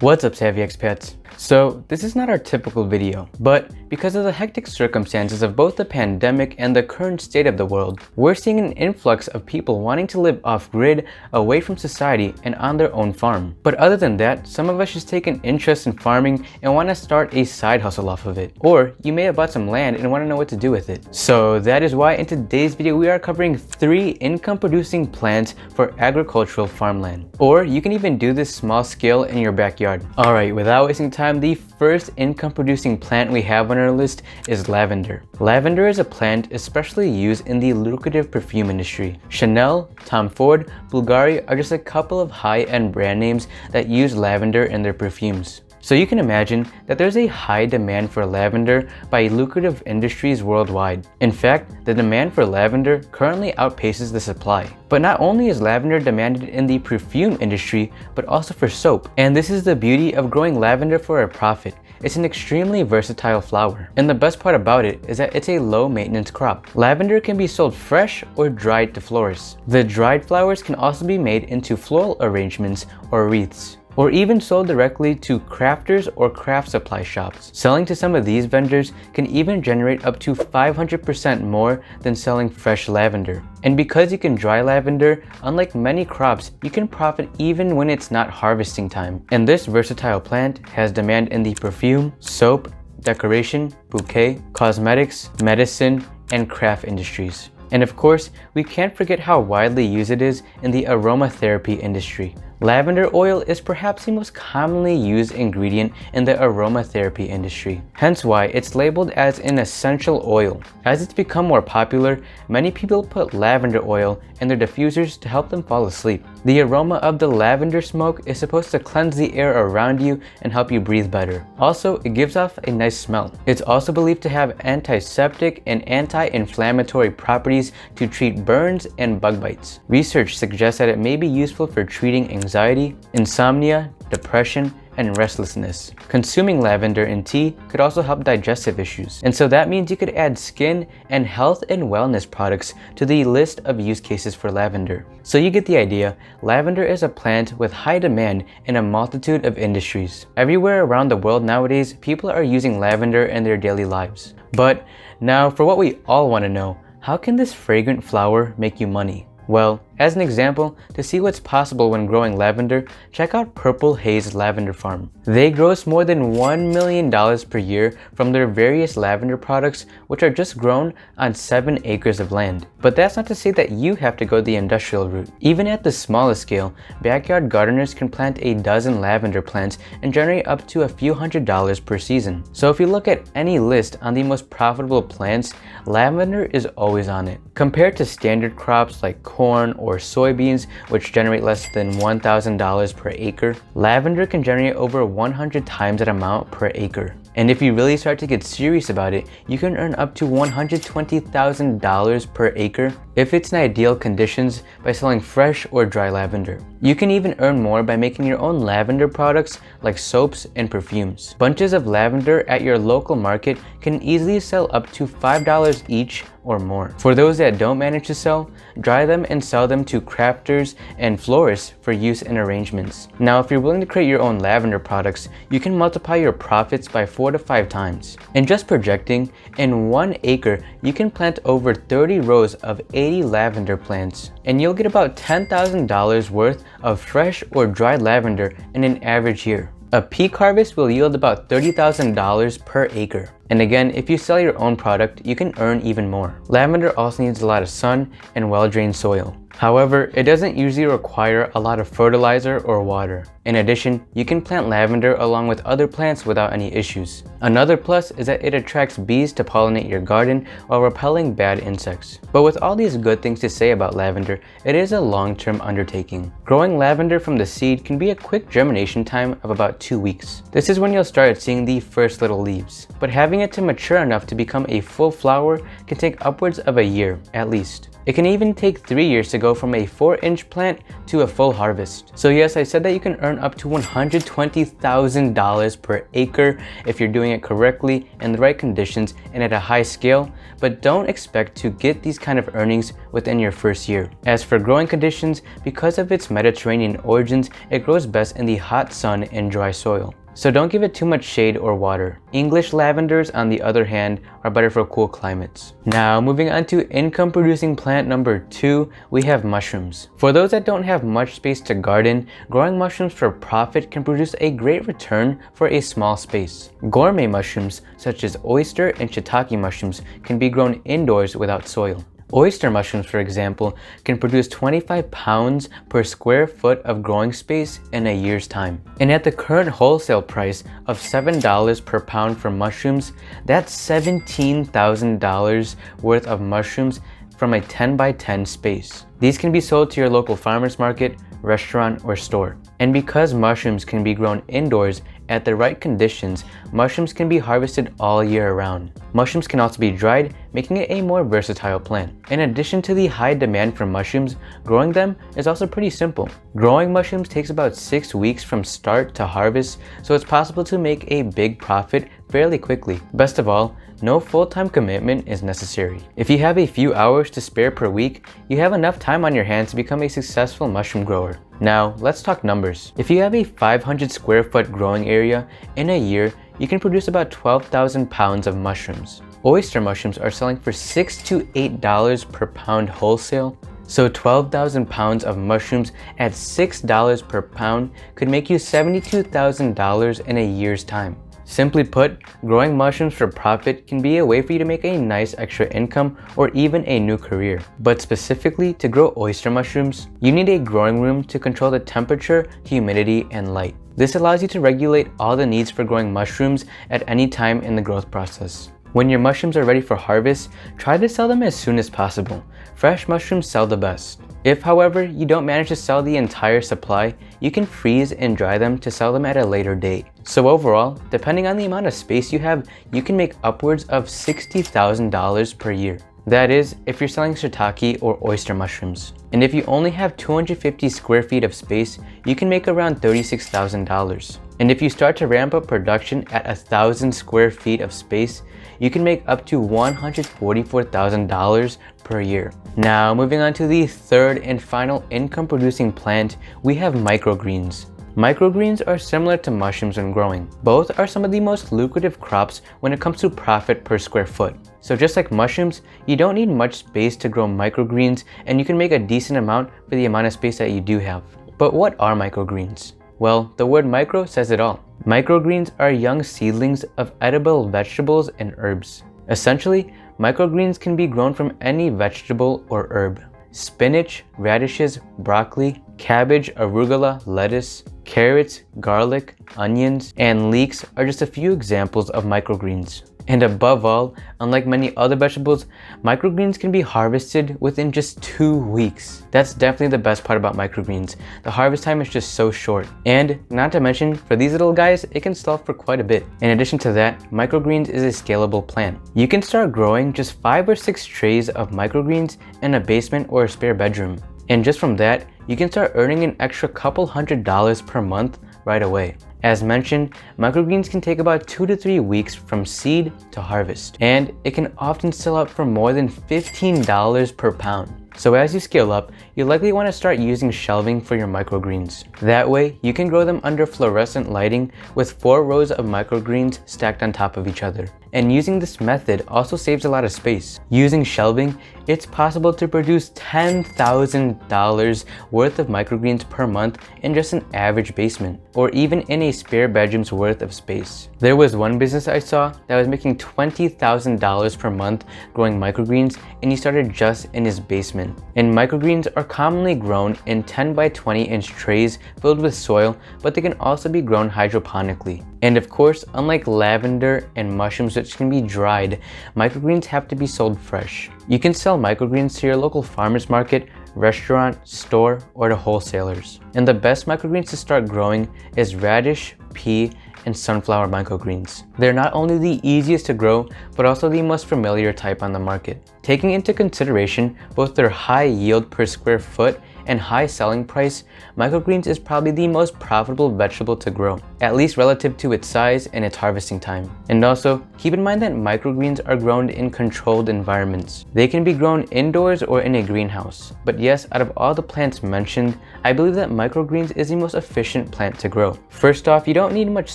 What's up, Savvy Expats? So this is not our typical video, but because of the hectic circumstances of both the pandemic and the current state of the world, we're seeing an influx of people wanting to live off-grid, away from society, and on their own farm. But other than that, some of us just take an interest in farming and want to start a side hustle off of it. Or you may have bought some land and want to know what to do with it. So that is why in today's video we are covering 3 income-producing plants for agricultural farmland. Or you can even do this small scale in your backyard. Alright, without wasting time, the first income-producing plant we have on our list is lavender. Lavender is a plant especially used in the lucrative perfume industry. Chanel, Tom Ford, Bulgari are just a couple of high-end brand names that use lavender in their perfumes. So you can imagine that there's a high demand for lavender by lucrative industries worldwide. In fact, the demand for lavender currently outpaces the supply. But not only is lavender demanded in the perfume industry, but also for soap. And this is the beauty of growing lavender for a profit. It's an extremely versatile flower. And the best part about it is that it's a low maintenance crop. Lavender can be sold fresh or dried to florists. The dried flowers can also be made into floral arrangements or wreaths, or even sold directly to crafters or craft supply shops. Selling to some of these vendors can even generate up to 500% more than selling fresh lavender. And because you can dry lavender, unlike many crops, you can profit even when it's not harvesting time. And this versatile plant has demand in the perfume, soap, decoration, bouquet, cosmetics, medicine, and craft industries. And of course, we can't forget how widely used it is in the aromatherapy industry. Lavender oil is perhaps the most commonly used ingredient in the aromatherapy industry, hence why it's labeled as an essential oil. As it's become more popular, many people put lavender oil in their diffusers to help them fall asleep. The aroma of the lavender smoke is supposed to cleanse the air around you and help you breathe better. Also, it gives off a nice smell. It's also believed to have antiseptic and anti-inflammatory properties to treat burns and bug bites. Research suggests that it may be useful for treating anxiety, insomnia, depression, and restlessness. Consuming lavender in tea could also help digestive issues. And so that means you could add skin and health and wellness products to the list of use cases for lavender. So you get the idea, lavender is a plant with high demand in a multitude of industries. Everywhere around the world nowadays, people are using lavender in their daily lives. But now for what we all want to know, how can this fragrant flower make you money? Well, as an example, to see what's possible when growing lavender, check out Purple Haze Lavender Farm. They gross more than $1 million per year from their various lavender products, which are just grown on 7 acres of land. But that's not to say that you have to go the industrial route. Even at the smallest scale, backyard gardeners can plant a dozen lavender plants and generate up to a few $100s per season. So if you look at any list on the most profitable plants, lavender is always on it. Compared to standard crops like corn or soybeans, which generate less than $1,000 per acre, lavender can generate over 100 times that amount per acre. And if you really start to get serious about it, you can earn up to $120,000 per acre if it's in ideal conditions by selling fresh or dry lavender. You can even earn more by making your own lavender products like soaps and perfumes. Bunches of lavender at your local market can easily sell up to $5 each or more. For those that don't manage to sell, dry them and sell them to crafters and florists for use in arrangements. Now, if you're willing to create your own lavender products, you can multiply your profits by 4 to 5 times. And just projecting, in 1 acre, you can plant over 30 rows of 80 lavender plants, and you'll get about $10,000 worth of fresh or dried lavender in an average year. A peak harvest will yield about $30,000 per acre. And again, if you sell your own product, you can earn even more. Lavender also needs a lot of sun and well-drained soil. However, it doesn't usually require a lot of fertilizer or water. In addition, you can plant lavender along with other plants without any issues. Another plus is that it attracts bees to pollinate your garden while repelling bad insects. But with all these good things to say about lavender, it is a long-term undertaking. Growing lavender from the seed can be a quick germination time of about 2 weeks. This is when you'll start seeing the first little leaves. But having having it to mature enough to become a full flower can take upwards of a year, at least. It can even take 3 years to go from a 4-inch plant to a full harvest. So yes, I said that you can earn up to $120,000 per acre if you're doing it correctly in the right conditions and at a high scale, but don't expect to get these kind of earnings within your first year. As for growing conditions, because of its Mediterranean origins, it grows best in the hot sun and dry soil. So don't give it too much shade or water. English lavenders, on the other hand, are better for cool climates. Now, moving on to income producing plant number 2, we have mushrooms. For those that don't have much space to garden, growing mushrooms for profit can produce a great return for a small space. Gourmet mushrooms, such as oyster and shiitake mushrooms, can be grown indoors without soil. Oyster mushrooms, for example, can produce 25 pounds per square foot of growing space in a year's time. And at the current wholesale price of $7 per pound for mushrooms, that's $17,000 worth of mushrooms from a 10 by 10 space. These can be sold to your local farmer's market, restaurant, or store. And because mushrooms can be grown indoors at the right conditions, mushrooms can be harvested all year round. Mushrooms can also be dried, making it a more versatile plant. In addition to the high demand for mushrooms, growing them is also pretty simple. Growing mushrooms takes about 6 weeks from start to harvest, so it's possible to make a big profit fairly quickly. Best of all, no full-time commitment is necessary. If you have a few hours to spare per week, you have enough time on your hands to become a successful mushroom grower. Now, let's talk numbers. If you have a 500 square foot growing area, in a year, you can produce about 12,000 pounds of mushrooms. Oyster mushrooms are selling for $6 to $8 per pound wholesale, so 12,000 pounds of mushrooms at $6 per pound could make you $72,000 in a year's time. Simply put, growing mushrooms for profit can be a way for you to make a nice extra income or even a new career. But specifically to grow oyster mushrooms, you need a growing room to control the temperature, humidity, and light. This allows you to regulate all the needs for growing mushrooms at any time in the growth process. When your mushrooms are ready for harvest, try to sell them as soon as possible. Fresh mushrooms sell the best. If, however, you don't manage to sell the entire supply, you can freeze and dry them to sell them at a later date. So overall, depending on the amount of space you have, you can make upwards of $60,000 per year. That is, if you're selling shiitake or oyster mushrooms. And if you only have 250 square feet of space, you can make around $36,000. And if you start to ramp up production at 1,000 square feet of space, you can make up to $144,000 per year. Now, moving on to the third and final income producing plant, we have microgreens. Microgreens are similar to mushrooms when growing. Both are some of the most lucrative crops when it comes to profit per square foot. So just like mushrooms, you don't need much space to grow microgreens, and you can make a decent amount for the amount of space that you do have. But what are microgreens? Well, the word micro says it all. Microgreens are young seedlings of edible vegetables and herbs. Essentially, microgreens can be grown from any vegetable or herb. Spinach, radishes, broccoli, cabbage, arugula, lettuce, carrots, garlic, onions, and leeks are just a few examples of microgreens. And above all, unlike many other vegetables, microgreens can be harvested within just 2 weeks. That's definitely the best part about microgreens. The harvest time is just so short. And not to mention, for these little guys, it can sell for quite a bit. In addition to that, microgreens is a scalable plant. You can start growing just 5 or 6 trays of microgreens in a basement or a spare bedroom. And just from that, you can start earning an extra couple $100s per month right away. As mentioned, microgreens can take about 2 to 3 weeks from seed to harvest, and it can often sell out for more than $15 per pound. So as you scale up, you'll likely want to start using shelving for your microgreens. That way, you can grow them under fluorescent lighting with 4 rows of microgreens stacked on top of each other. And using this method also saves a lot of space. Using shelving, it's possible to produce $10,000 worth of microgreens per month in just an average basement, or even in a spare bedroom's worth of space. There was one business I saw that was making $20,000 per month growing microgreens, and he started just in his basement. And microgreens are commonly grown in 10 by 20 inch trays filled with soil, but they can also be grown hydroponically. And of course, unlike lavender and mushrooms which can be dried, microgreens have to be sold fresh. You can sell microgreens to your local farmer's market, restaurant, store, or to wholesalers. And the best microgreens to start growing is radish, pea, and sunflower microgreens. They're not only the easiest to grow, but also the most familiar type on the market. Taking into consideration both their high yield per square foot and high selling price, microgreens is probably the most profitable vegetable to grow, at least relative to its size and its harvesting time. And also, keep in mind that microgreens are grown in controlled environments. They can be grown indoors or in a greenhouse. But yes, out of all the plants mentioned, I believe that microgreens is the most efficient plant to grow. First off, you don't need much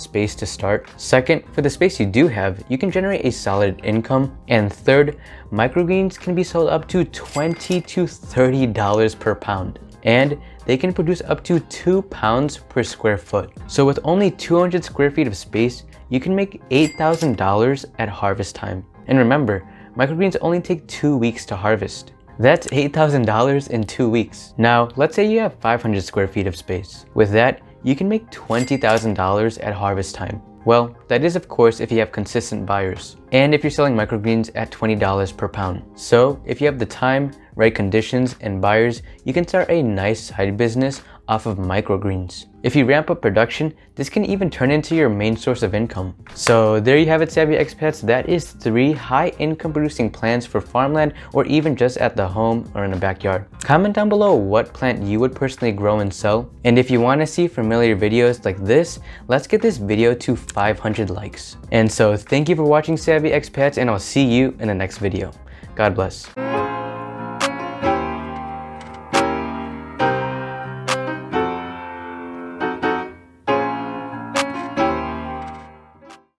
space to start. Second, for the space you do have, you can generate a solid income. And third, microgreens can be sold up to $20 to $30 per pound. And they can produce up to 2 pounds per square foot. So with only 200 square feet of space, you can make $8,000 at harvest time. And remember, microgreens only take 2 weeks to harvest. That's $8,000 in 2 weeks. Now, let's say you have 500 square feet of space. With that, you can make $20,000 at harvest time. Well, that is of course if you have consistent buyers, and if you're selling microgreens at $20 per pound. So if you have the time, right conditions, and buyers, you can start a nice side business off of microgreens. If you ramp up production, this can even turn into your main source of income. So there you have it, savvy expats. That is 3 high income producing plants for farmland or even just at the home or in the backyard. Comment down below what plant you would personally grow and sell. And if you want to see familiar videos like this, let's get this video to 500 likes. And so thank you for watching, savvy expats, and I'll see you in the next video. God bless.